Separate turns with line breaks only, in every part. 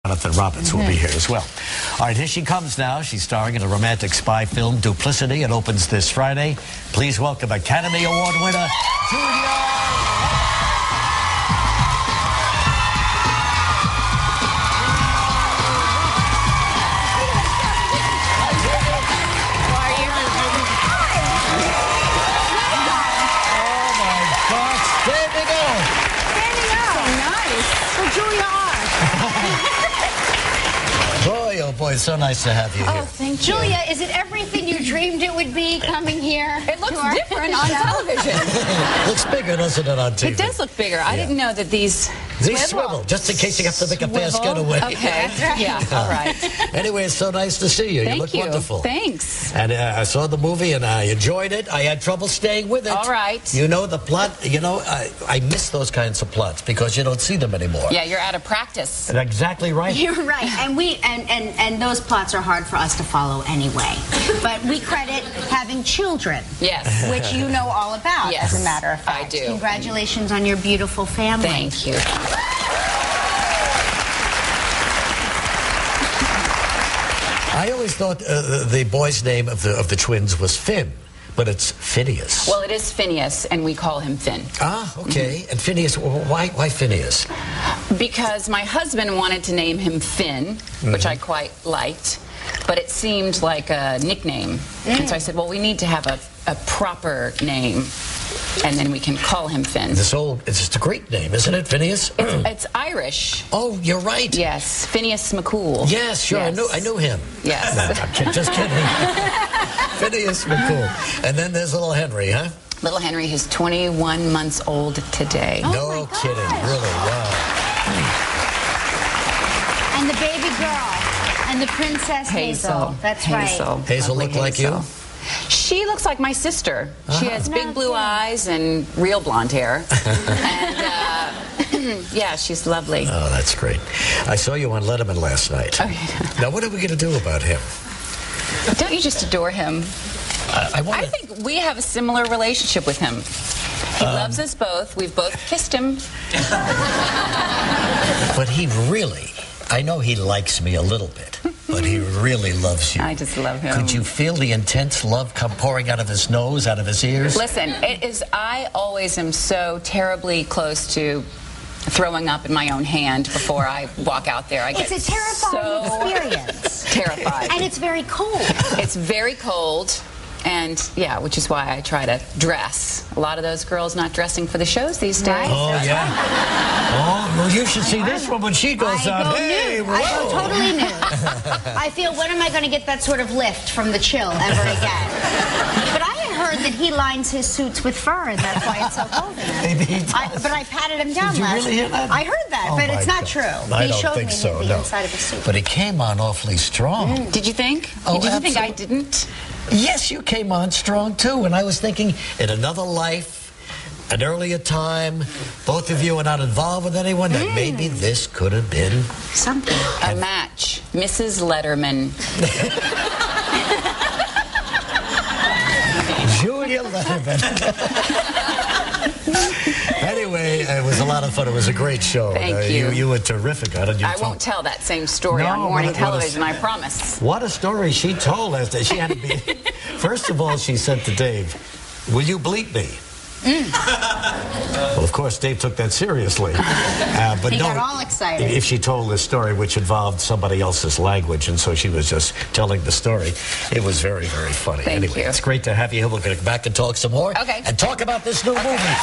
Jonathan Roberts will be here as well. All right, here she comes now. She's starring in a romantic spy film, Duplicity. It opens this Friday. Please welcome Academy Award winner, Julia. Oh boy, it's so nice to have you here.
Oh, thank you.
Julia, is it everything you dreamed it would be coming here?
It looks different on television.
Looks bigger, doesn't it, on TV?
It does look bigger. I didn't know that these
swivel, just in case you have to make a fast getaway.
Okay, yeah, all right.
Anyway, it's so nice to see you.
Thank
you look
you.
wonderful.
Thanks.
And I saw the movie and I enjoyed it. I had trouble staying with it.
All right.
You know, the plot, I miss those kinds of plots because you don't see them anymore.
Yeah, you're out of practice.
Exactly right.
You're right. And those plots are hard for us to follow anyway. But we credit having children.
Yes.
Which you know all about,
yes,
as a matter of fact.
I do.
Congratulations on your beautiful family.
Thank you.
I always thought the boy's name of the twins was Finn, but it's Phineas.
Well, it is Phineas, and we call him Finn.
Ah, okay. And Phineas, why Phineas?
Because my husband wanted to name him Finn, which I quite liked, but it seemed like a nickname. And so I said, well, we need to have a proper name, and then we can call him Finn.
It's just a great name, isn't it, Phineas?
It's Irish.
Oh, you're right.
Yes, Phineas McCool.
Yes, sure.
Yes.
I knew him.
Yes.
No, I'm just kidding. Phineas McCool. And then there's little Henry, huh?
Little Henry is 21 months old today.
Oh,
no kidding. Really, wow.
And the baby girl. And the princess Hazel. That's right.
Hazel look like you?
She looks like my sister. She has big blue eyes and real blonde hair. And yeah, she's lovely.
Oh, that's great. I saw you on Letterman last night.
Okay.
Now, what are we going to do about him?
Don't you just adore him? I think we have a similar relationship with him. He loves us both. We've both kissed him.
But he really, I know he likes me a little bit, but he really loves you.
I just love him.
Could you feel the intense love come pouring out of his nose, out of his ears?
Listen, I always am so terribly close to throwing up in my own hand before I walk out there.
It's a terrifying experience.
Terrified.
And it's very cold.
It's very cold. And, yeah, which is why I try to dress. A lot of those girls not dressing for the shows these days.
Oh, yeah. Oh, well, you should see this one when she goes out. Hey, whoa.
I go totally nude. I feel, when am I going to get that sort of lift from the chill ever again? But I had heard that he lines his suits with fur, and that's why it's so cold in there.
Maybe he does.
But I patted him down
Did you
last
really hear that?
I heard that, but it's not true.
I
He
don't
showed
think
me
so,
the inside of his suit.
But he came on awfully strong.
Did you think?
Oh,
Did you think I
absolutely.
didn't?
Yes, you came on strong, too. And I was thinking, in another life, an earlier time, both of you are not involved with anyone, that maybe this could have been
Something.
A match. Mrs. Letterman.
Julia Letterman. Anyway, it was a lot of fun. It was a great show.
Thank you.
You were terrific on it.
I won't tell that same story on morning television, I promise.
What a story she told us that she had to be. First of all, she said to Dave, "Will you bleep me?" Well, of course, Dave took that seriously. But
He got all excited.
If she told this story, which involved somebody else's language, and so she was just telling the story, it was very, very funny.
Thank
anyway,
you.
It's great to have you here. We're going to come back and talk some more.
Okay.
And talk about this new movie.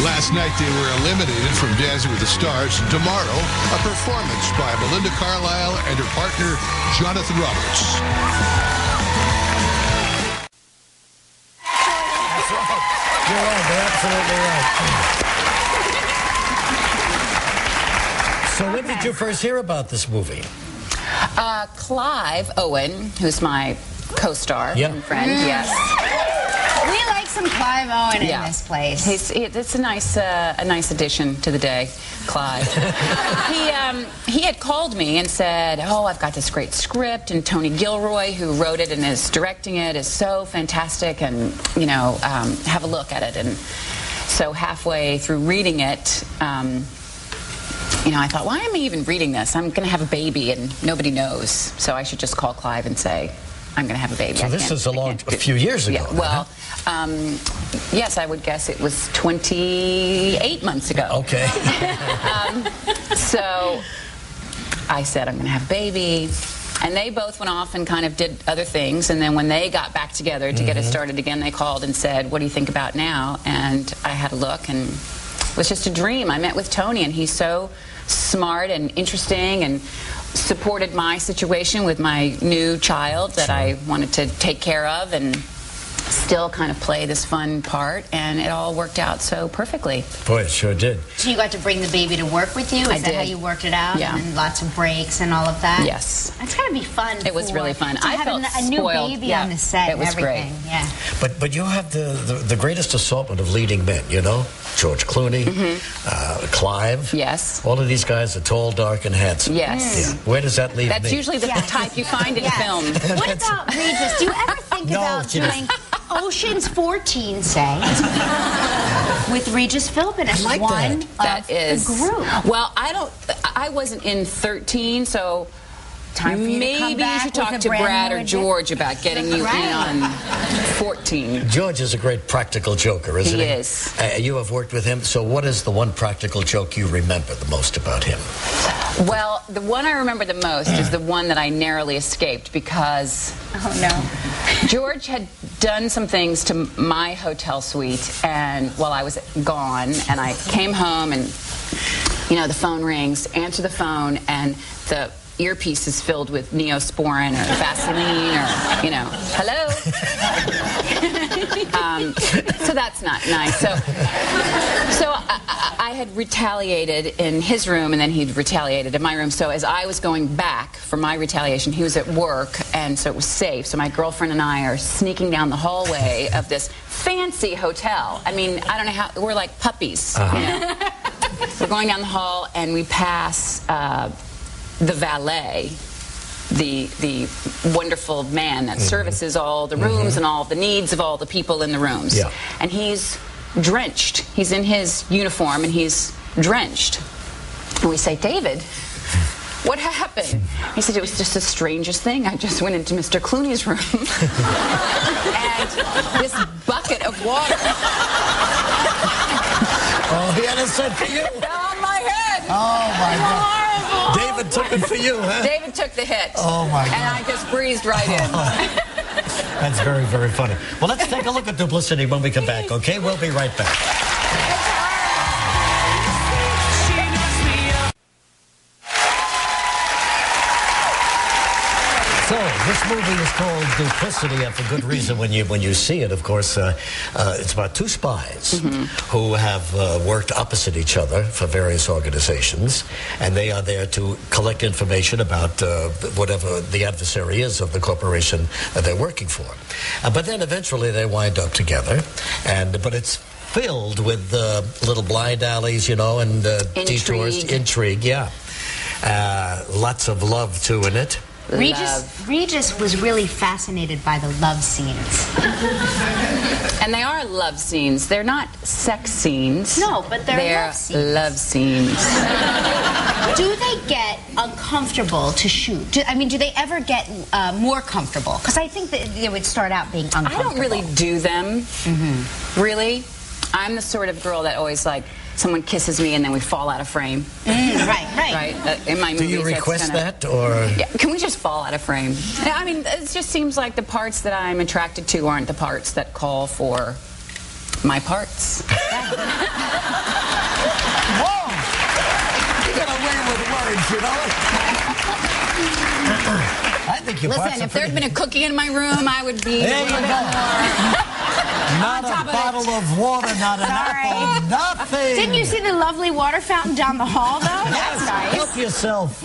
Last night they were eliminated from Dancing with the Stars. Tomorrow, a performance by Belinda Carlisle and her partner, Jonathan Roberts.
You're right. You're absolutely right. So when did you first hear about this movie?
Clive Owen, who's my co-star and friend, yes.
We like some Clive Owen in this place.
It's a nice addition to the day, Clive. He had called me and said, "Oh, I've got this great script, and Tony Gilroy, who wrote it and is directing it, is so fantastic, and have a look at it." And So halfway through reading it, you know, I thought, why am I even reading this? I'm going to have a baby and nobody knows. So I should just call Clive and say, I'm going to have a baby.
So this is a few years ago.
Yeah, well, yes, I would guess it was 28 months ago.
Okay.
So I said, I'm going to have a baby. And they both went off and kind of did other things. And then when they got back together to get it started again, they called and said, what do you think about now? And I had a look, and it was just a dream. I met with Tony, and he's so smart and interesting and supported my situation with my new child that I wanted to take care of and still kind of play this fun part, and it all worked out so perfectly.
Boy, it sure did.
So you got to bring the baby to work with you? Is that how you worked it out?
Yeah.
And lots of breaks and all of that?
Yes.
It's got to be fun.
It was really fun.
I felt a new
spoiled.
baby on the set
It was
and everything.
great.
Yeah.
But you have the greatest assortment of leading men, you know? George Clooney, Clive.
Yes.
All of these guys are tall, dark, and handsome.
Yes.
Yeah. Where does that leave
That's
me?
usually the type you find in film.
What about Regis? Do you ever think about doing Ocean's 14, say, with Regis Philbin as
like
one
that.
of
That is
the group?
Well, I wasn't in 13, so
Time for you to come
maybe you
back
should talk
with a
to
brand
Brad
new
or
edition.
George about getting you in on 14.
George is a great practical joker, isn't he?
He is.
You have worked with him, so what is the one practical joke you remember the most about him?
Well, the one I remember the most is the one that I narrowly escaped because George had done some things to my hotel suite and while I was gone, and I came home and, you know, the phone rings, answer the phone, and the earpiece is filled with Neosporin or Vaseline or, you know, hello? So that's not nice. So I had retaliated in his room, and then he'd retaliated in my room. So as I was going back for my retaliation, he was at work, and so it was safe. So my girlfriend and I are sneaking down the hallway of this fancy hotel. I mean, I don't know how, we're like puppies, you know. We're going down the hall, and we pass the valet, the wonderful man that services all the rooms and all the needs of all the people in the rooms.
Yeah.
And he's drenched. He's in his uniform, and he's drenched. And we say, David, what happened? He said, it was just the strangest thing. I just went into Mr. Clooney's room, and this bucket of water.
Oh, he had it set for you?
On my head.
Oh, my God.
Horrible.
David took it for you, huh?
David took the hit.
Oh, my God.
And I just breezed right in.
That's very, very funny. Well, let's take a look at duplicity when we come back, okay? We'll be right back. So, this movie is called Duplicity, and for good reason. When you see it, of course, it's about two spies who have worked opposite each other for various organizations, and they are there to collect information about whatever the adversary is of the corporation that they're working for. But then eventually they wind up together, but it's filled with little blind alleys, you know, and detours, intrigue, yeah. Lots of love, too, in it.
Regis was really fascinated by the love scenes.
And they are love scenes. They're not sex scenes.
No, but they're love scenes.
Love scenes.
Do they get uncomfortable to shoot? Do they ever get more comfortable? Because I think that they would start out being uncomfortable.
I don't really do them. Really. I'm the sort of girl that always, like, someone kisses me and then we fall out of frame.
Right.
In my movies,
do you request that, or?
Yeah, can we just fall out of frame? I mean, it just seems like the parts that I'm attracted to aren't the parts that call for my parts.
Whoa! You get away with words, you know? I think your parts
Listen,
are
if there'd been a cookie in my room, I would be
There
a
you
little bit
go.
more.
Not a bottle of water, not an apple, nothing.
Didn't you see the lovely water fountain down the hall, though? That's nice.
Help yourself.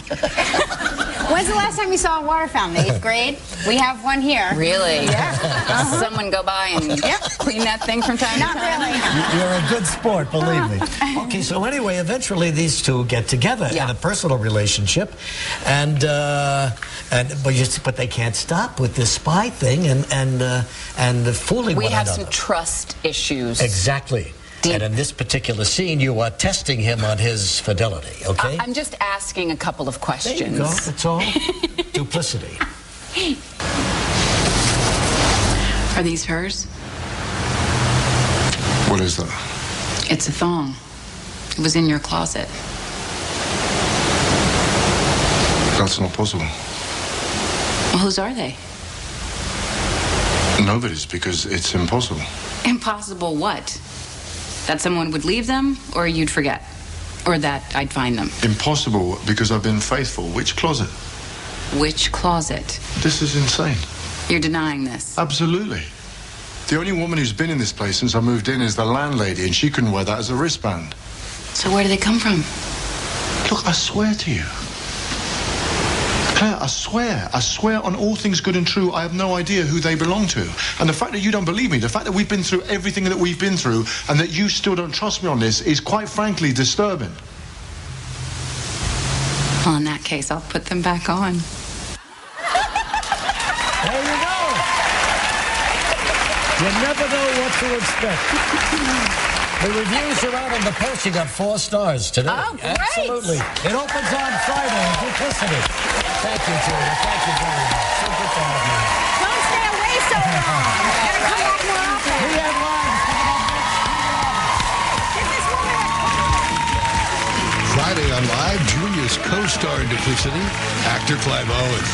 When's the last time you saw a water fountain? 8th grade? We have one here.
Really?
Yeah.
Someone go by and clean that thing from time to time?
Not really.
You're a good sport, believe me. Okay, so anyway, eventually these two get together in a personal relationship, but they can't stop with this spy thing and fooling
we
one
have
another.
some trust issues.
Exactly. And in this particular scene, you are testing him on his fidelity, okay?
I'm just asking a couple of questions.
There you go. That's all. Duplicity.
Are these hers?
What is that?
It's a thong. It was in your closet.
That's not possible.
Well, whose are they?
Nobody's, because it's impossible.
Impossible what? That someone would leave them, or you'd forget? Or that I'd find them?
Impossible, because I've been faithful. Which closet?
Which closet?
This is insane.
You're denying this?
Absolutely. The only woman who's been in this place since I moved in is the landlady, and she couldn't wear that as a wristband.
So where do they come from?
Look, I swear to you. Claire, I swear on all things good and true, I have no idea who they belong to. And the fact that you don't believe me, the fact that we've been through everything that we've been through, and that you still don't trust me on this is quite frankly disturbing.
Well, in that case, I'll put them back on.
There you go. You never know what to expect. The reviews are out on the post. You got 4 stars today.
Oh, great.
Absolutely. It opens on Friday. Duplicity. Thank you, Julia. Thank you very much. So good to have you.
Don't stay away so long. Gotta come back more often.
We have lives coming up next.
Friday on Live, Julia's co-star in Duplicity, actor Clive Owen.